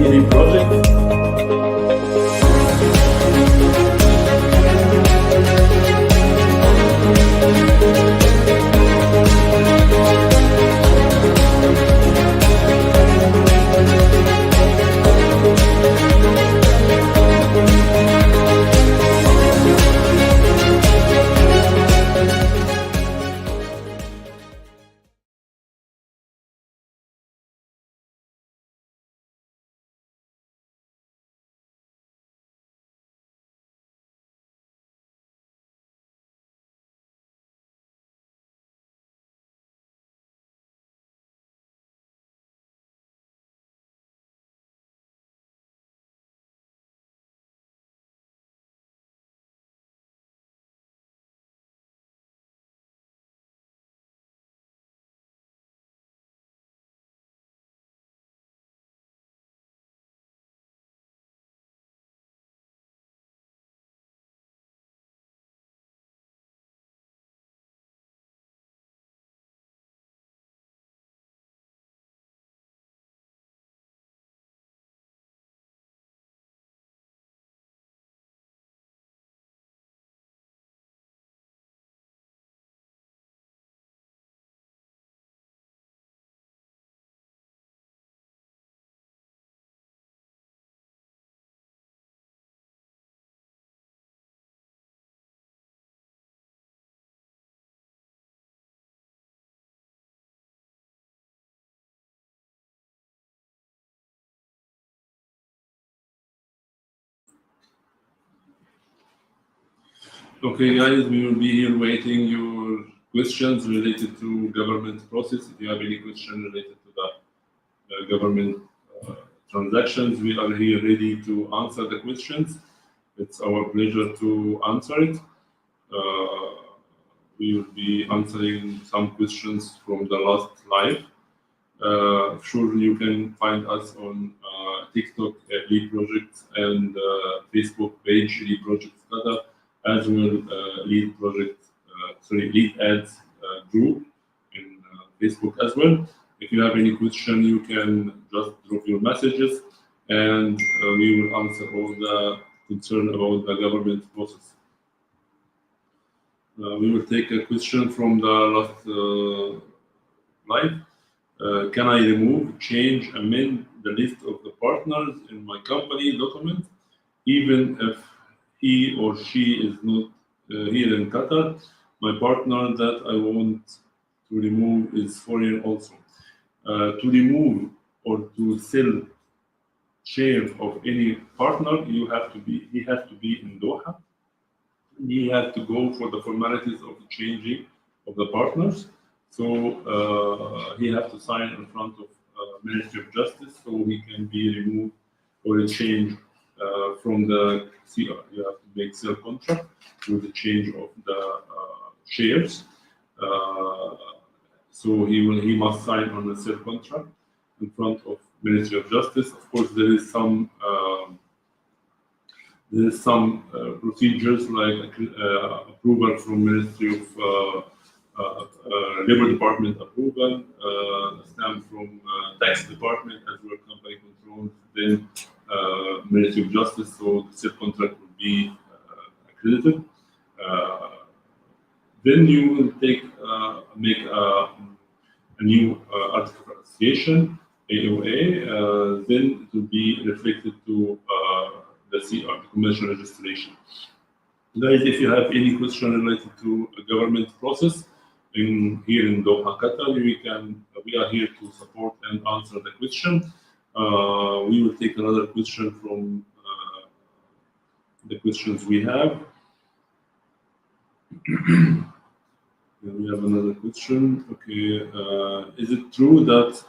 any project. Okay, guys, we will be here waiting your questions related to government process. If you have any question related to the government transactions, we are here ready to answer the questions. It's our pleasure to answer it. We will be answering some questions from the last live. Sure, you can find us on TikTok at Lead Projects and Facebook page Lead Projects Qatar, as well Lead Ads group in Facebook as well. If you have any question, you can just drop your messages, and we will answer all the concern about the government process. We will take a question from the last live. Can I remove, change, amend the list of the partners in my company document, even if he or she is not here in Qatar? My partner that I want to remove is foreign also. To remove or to sell shares of any partner, he has to be in Doha. He has to go for the formalities of the changing of the partners. So he has to sign in front of Ministry of Justice so he can be removed or changed from the CR. You have to make sale contract with the change of the shares. So he must sign on a sale contract in front of Ministry of Justice. Of course, there is some procedures like approval from Ministry of Labor Department approval, stamp from Tax Department as well, company control, then Ministry of Justice. So the sale contract will be accredited. Then you will make a new article of association, AOA. Then it will be reflected to the CR, the commercial registration. Guys, if you have any question related to a government process here in Doha, Qatar, we are here to support and answer the question. We will take another question from the questions we have. We have another question. Okay, is it true that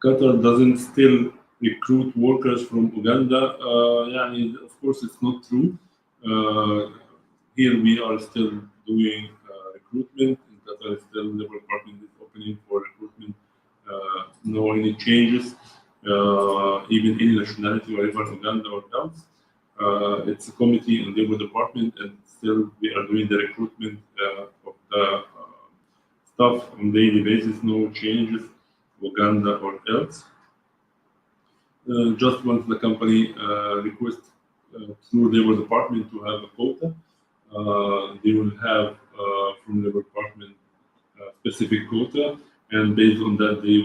Qatar doesn't still recruit workers from Uganda? Of course, it's not true. Here we are still doing recruitment. In Qatar, still Labor Department is opening for recruitment. No any changes, even any nationality, whatever Uganda or else. It's a committee in Labor Department, and still we are doing the recruitment of the staff on daily basis. No changes, Uganda or else. just once the company requests through Labor Department to have a quota, they will have from Labor Department specific quota, and based on that they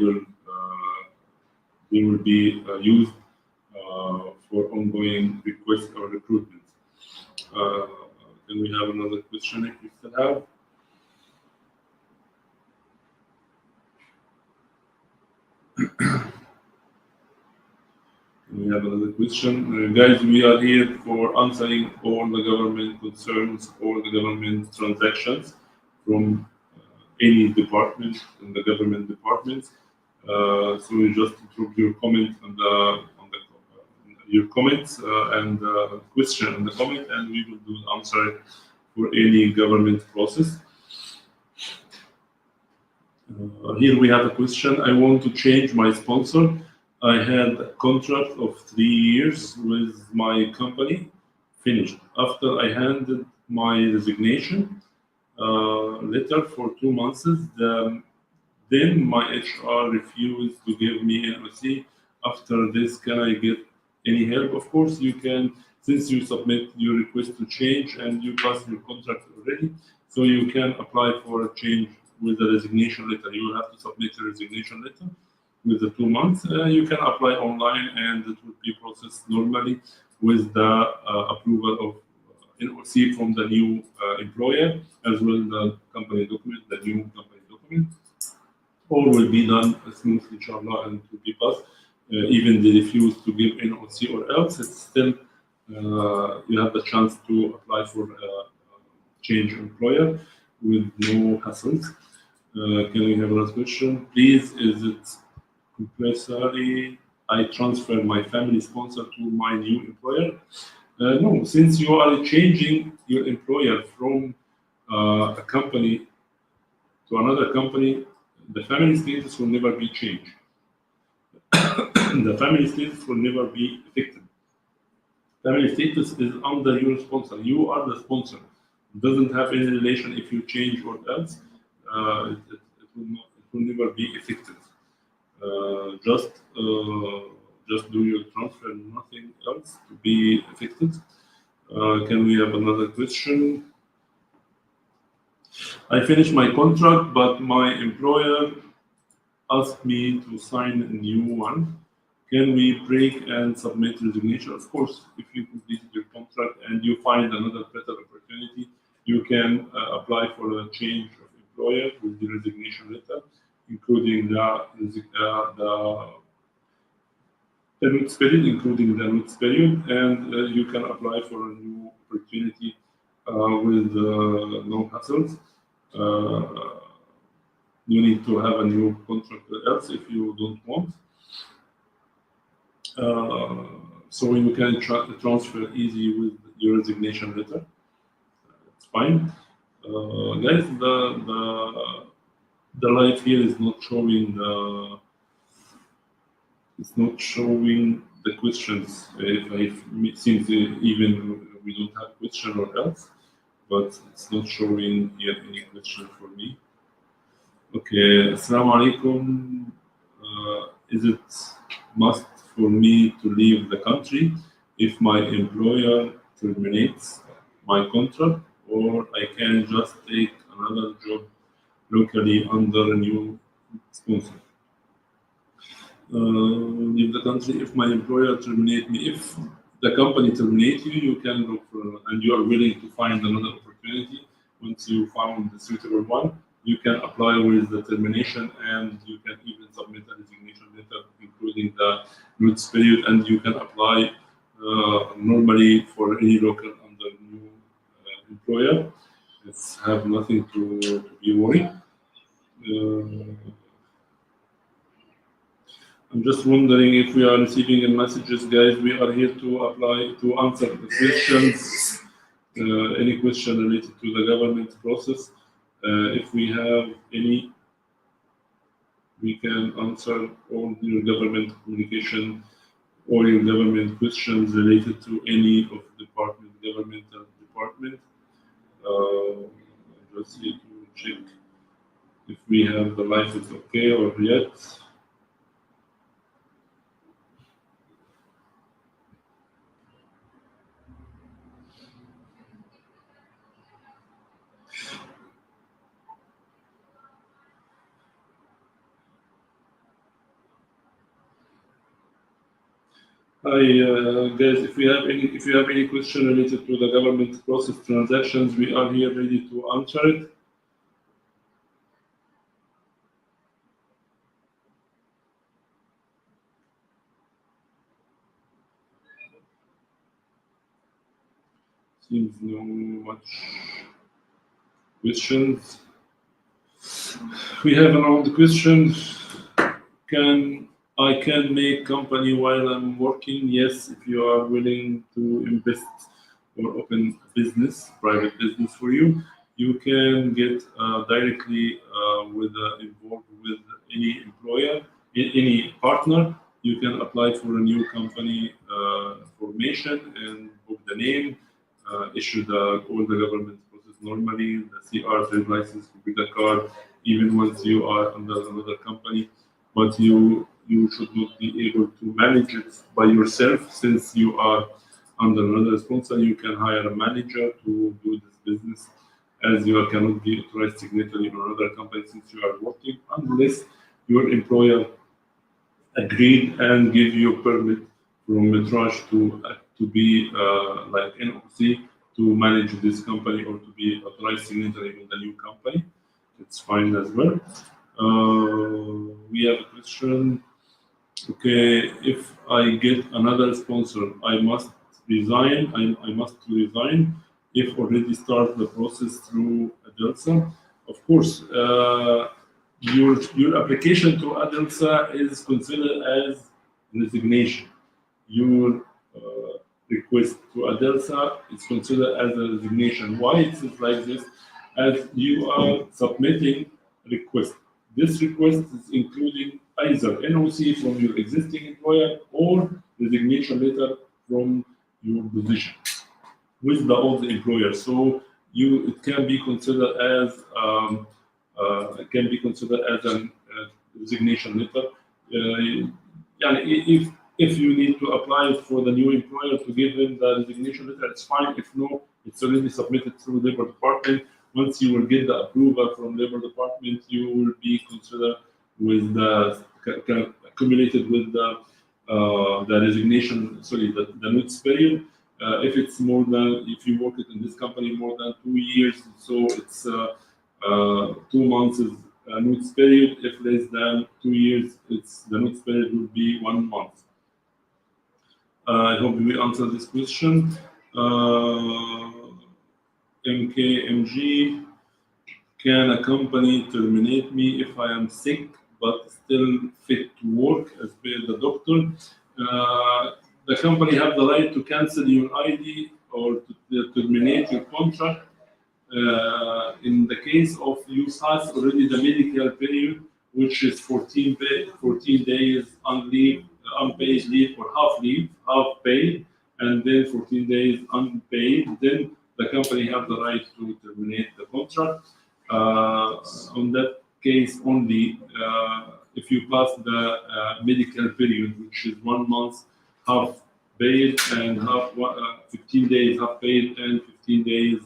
will be used for ongoing requests or recruitment. Can we have another question if you still have? We have another question. Guys, we are here for answering all the government concerns, all the government transactions from any department in the government departments. So you just drop your comment on your comments and question in the comment, and we will do an answer for any government process. Here we have a question. I want to change my sponsor. I had a contract of 3 years with my company, finished. After I handed my resignation letter for 2 months, then my HR refused to give me NOC. After this, can I get any help? Of course, you can, since you submit your request to change and you passed your contract already, so you can apply for a change with a resignation letter. You will have to submit a resignation letter with the 2 months. You can apply online and it will be processed normally with the approval of NOC from the new employer, as well as the company document, the new company document. All will be done smoothly, inshallah, and to be passed. Even they refuse to give NOC or else, it's still you have the chance to apply for change employer with no hassles. Can we have another question? Please, is it compulsory I transfer my family sponsor to my new employer? No, since you are changing your employer from a company to another company, the family status will never be changed. The family status will never be affected. Family status is under your sponsor. You are the sponsor. It doesn't have any relation if you change or else. It will never be affected. Just do your transfer, nothing else to be affected. Can we have another question? I finished my contract, but my employer asked me to sign a new one. Can we break and submit resignation? Of course, if you completed your contract and you find another better opportunity, you can apply for a change of employer with the resignation letter, including the notice period, and you can apply for a new opportunity with no hassles. You need to have a new contract else if you don't want. So you can transfer easy with your resignation letter. It's fine. Guys, the light here is not showing it's not showing the questions. Since even we don't have question or else, but it's not showing yet any question for me. Okay, Assalamu alaikum. Is it must for me to leave the country if my employer terminates my contract, or I can just take another job locally under a new sponsor? Leave the country if my employer terminate me. If the company terminate you, you can look for, and you are willing to find another opportunity. Once you found the suitable one, you can apply with the termination, and you can even submit a resignation letter, including the notice period, and you can apply normally for any local under new employer. It's have nothing to be worried. I'm just wondering if we are receiving any messages, guys. We are here to apply to answer the questions. Any question related to the government process. If we have any, we can answer all your government communication, all your government questions related to any of the governmental department. Just need to check if we have the license okay or yet. Guys, if you have any question related to the government process transactions, we are here ready to answer it. Seems no much questions. We have another question. I can make company while I'm working? Yes, if you are willing to invest or open business, private business for you, you can get directly involved with any employer, any partner. You can apply for a new company formation and book the name, issue all the government process normally, the CR, trade license, computer card, even once you are under another company, but you should not be able to manage it by yourself since you are under another sponsor. You can hire a manager to do this business, as you cannot be authorized signatory in another company since you are working unless your employer agreed and give you a permit from Metrage to be like NOC to manage this company or to be authorized signatory in the new company. It's fine as well. We have a question. Okay, if I get another sponsor, I must resign. I must resign if already start the process through Adelsa. Of course, your application to Adelsa is considered as resignation. Your request to Adelsa is considered as a resignation. Why it is like this? As you are submitting request. This request is including either NOC from your existing employer or resignation letter from your position with the old employer. So it can be considered as an resignation letter. Yeah, if you need to apply for the new employer to give him the resignation letter, it's fine. If no, it's already submitted through Labor Department. Once you will get the approval from Labor Department, you will be considered with accumulated with the resignation. Sorry, the notice period. If you work it in this company more than 2 years, so it's 2 months is a notice period. If less than 2 years, the notice period will be 1 month. I hope we answer this question. MKMG, can a company terminate me if I am sick but still fit to work as per the doctor? The company have the right to cancel your ID or to terminate your contract. In the case of you pass already the medical period, which is 14 days unpaid leave or half paid, and then 14 days unpaid, then the company have the right to terminate the contract. On that case only, if you pass the medical period, which is 1 month half paid and 15 days half paid and 15 days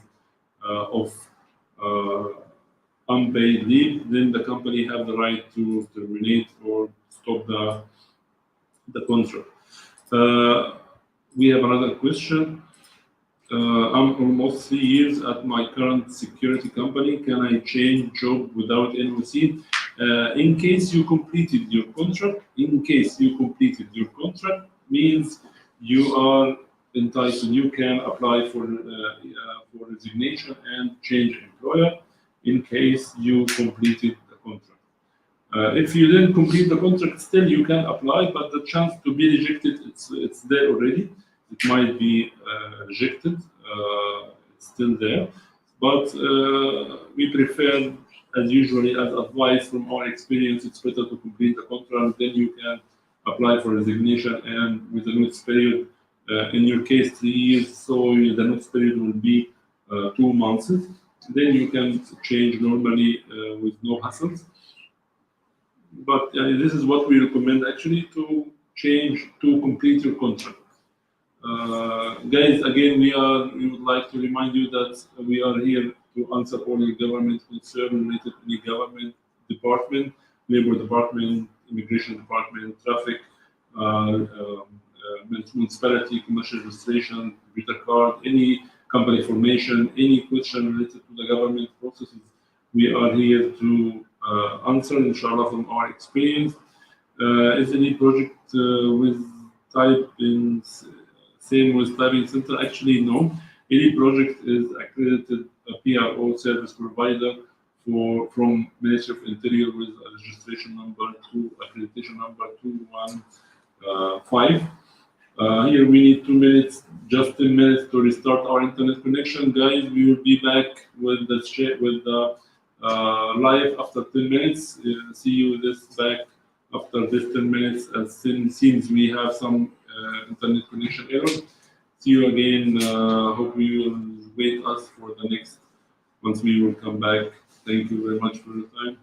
of unpaid leave, then the company have the right to terminate or stop the contract. We have another question. I'm almost 3 years at my current security company. Can I change job without NOC? In case you completed your contract, means you are entitled. You can apply for resignation and change employer in case you completed the contract. If you didn't complete the contract, still you can apply, but the chance to be rejected, it's there already. It might be rejected. It's still there, but we prefer, as usually, as advice from our experience, it's better to complete the contract. Then you can apply for resignation, and with the notice period, in your case 3 years, so the notice period will be 2 months. Then you can change normally with no hassles. But this is what we recommend actually, to complete your contract. Guys, again, we would like to remind you that we are here to answer all your government concerns related to the government department, labor department, immigration department, traffic, municipality, commercial registration, computer card, any company formation, any question related to the government processes, we are here to answer, inshallah, from our experience. Is any project with type in same with typing center? Actually, no. Any project is accredited PRO service provider from Ministry of Interior with a registration number accreditation number 215. Here we need 2 minutes, just 10 minutes to restart our internet connection, guys. We will be back with the live after 10 minutes. See you back after this 10 minutes. As seems we have some internet connection error. See you again. Hope you will wait us for the next once we will come back. Thank you very much for your time.